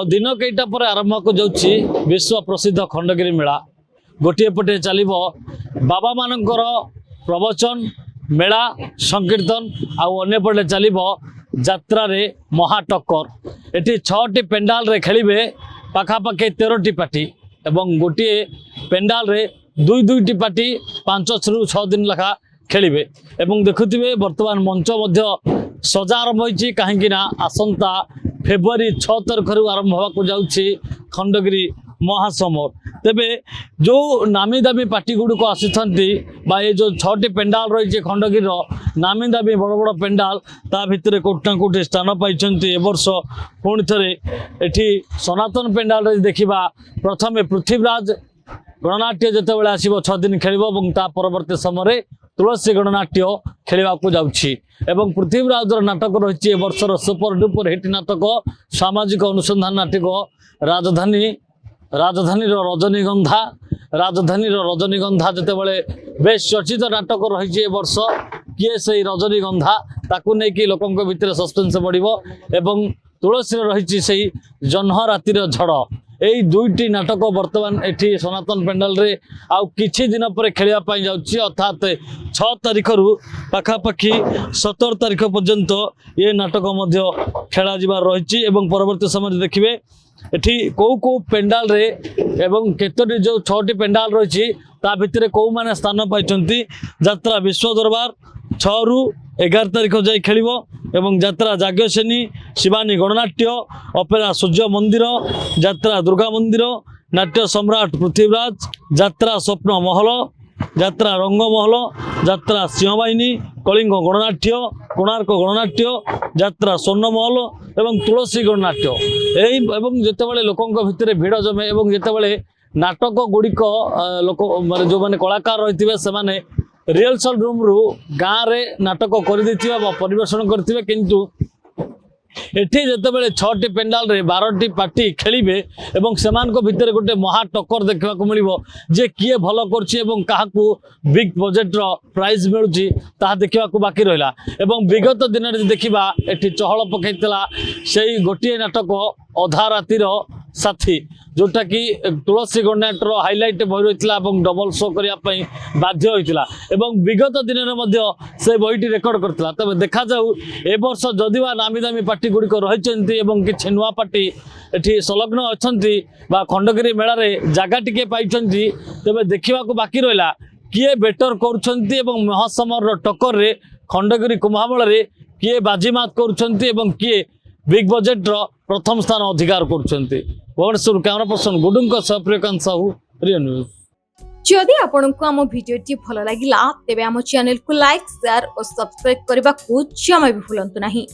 दिन कईटा पर आरंभ को जाऊँगी विश्व प्रसिद्ध खंडगिरी मेला। गोटे पटे चलो बाबा मानकर प्रवचन मेला संकीर्तन आने चलो यात्रा रे महाटक्कर। एटी 6टी पेंडाल रे खेलिबे पाखापाखि 13टी पार्टी एवं गोटे पेंडाल रे 2-2टी पार्टी 5 ରୁ 6 दिन लखा खेलिबे। एवं देखुथिबे वर्तमान मंच मध्य सजा आरंभ होइछि काहेकि ना आसंता फेब्रुआरी 6 तारिख रु आरंभ होगा को जाउछि खंडगिरी महासमर। तेबे जो नामी दामी पार्टी गुड़ को आसी ये जो 6टी पेंडाल रही खंडगिरी नामी दामी बड़ बड़ पेंडाल ता भितर कोटना कोटी स्थान पाई वर्ष पुणी थे एठी सनातन पेंडाल रे देखिबा प्रथमे पृथ्वीराज गणनाट्य जिते बड़े आसो 6 दिन खेल परवर्ती समय तुलसी गणनाट्य खेलवा को जाउछि। पृथ्वीराज नाटक रही वर्षर सुपर डुपर हिट नाटक सामाजिक अनुसंधान नाटक राजधानी रजनीगंधा जिते बड़े बेस चर्चित नाटक रही वर्ष किए से रजनीगंधा ताकू नहीं लोकों भितर सस्पेंस बढ़िबो एवं तुलसी रही से जह्न रातिर झड़ यही 2टी नाटक वर्तमान एठी सनातन पेंडाल रे आउ किछि दिन पर खेलिया पाई जाउछि अर्थात 6 तारिख रु पाखापाखि 17 तारिख पर्यंत ये नाटक मध्य खेला जिबार रही एवं परवर्ती समय देखिबे एठी को पेंडाल रे एवं केतोटी जो 6टी पेंडाल रही ता भितर को माने स्थान पाइछंती। यात्रा विश्व दरबार 6 ରୁ 11 तारिख जाई खेलिबो एवं यात्रा जाग्यसेनी शिवानी गणनाट्य अपेरा सूर्य मंदिर यात्रा दुर्गा मंदिर नाट्य सम्राट पृथ्वीराज यात्रा स्वप्न महल यात्रा रंगमहल यात्रा सिंहबाहिनी कलिंग गणनाट्य कोणार्क गणनाट्य यात्रा स्वर्णमहल एवं तुलसी गणनाट्य एवं जितेबाला लोकों भितर भिड़ जमे एवं जितेबाला नाटक गुड़िक लोक माने जो माने कलाकार रही से रिहर्सल रूम रु गाँव में नाटक कर परिवेशन करते किंतु एठी जितेबाला 6टी पेंडाल रे 12टी पार्टी खेलिबे एवं सेमान को भितर गोटे महाटक्कर देखा को मिलिबो जे किए भल करछि एवं काहाकू बिग बजेट रो प्राइज मिलुछि ताहा देखा को बाकी रहिला। एवं विगत दिन रे देखिबा एठी चहल पकैतला सेही गोटे नाटक अधा रातिर साथी जोटा कि तुलसी गणनाट्यर हाइलाइट बही रही डबल शो करने बाध्य होता एवं विगत दिन में से बहीटी रेकर्ड करता। तबे देखा जाऊ ए वर्ष जदिवा नामी दामी पार्टी गुड़िक रही किसी नुआ पार्टी एठी संलग्न अच्छा खंडगिरी मेला रे जगह टिके पाई तेज देखा बाकी रहा किए बेटर कर महासमर टक्कर रे खंडगिरी कुंभमेला रे किए बाजीमात कर किए बिग बजेट प्रथम स्थान अधिकार कर। भुवनेश्वर कैमरा पर्सन गुडुंग प्रियकांत साहू रियल न्यूज। जदि आपंक आम भिडी भल लगा तेब आम चैनल को लाइक शेयर और सब्सक्राइब करने को जमा भी भूलु नहीं।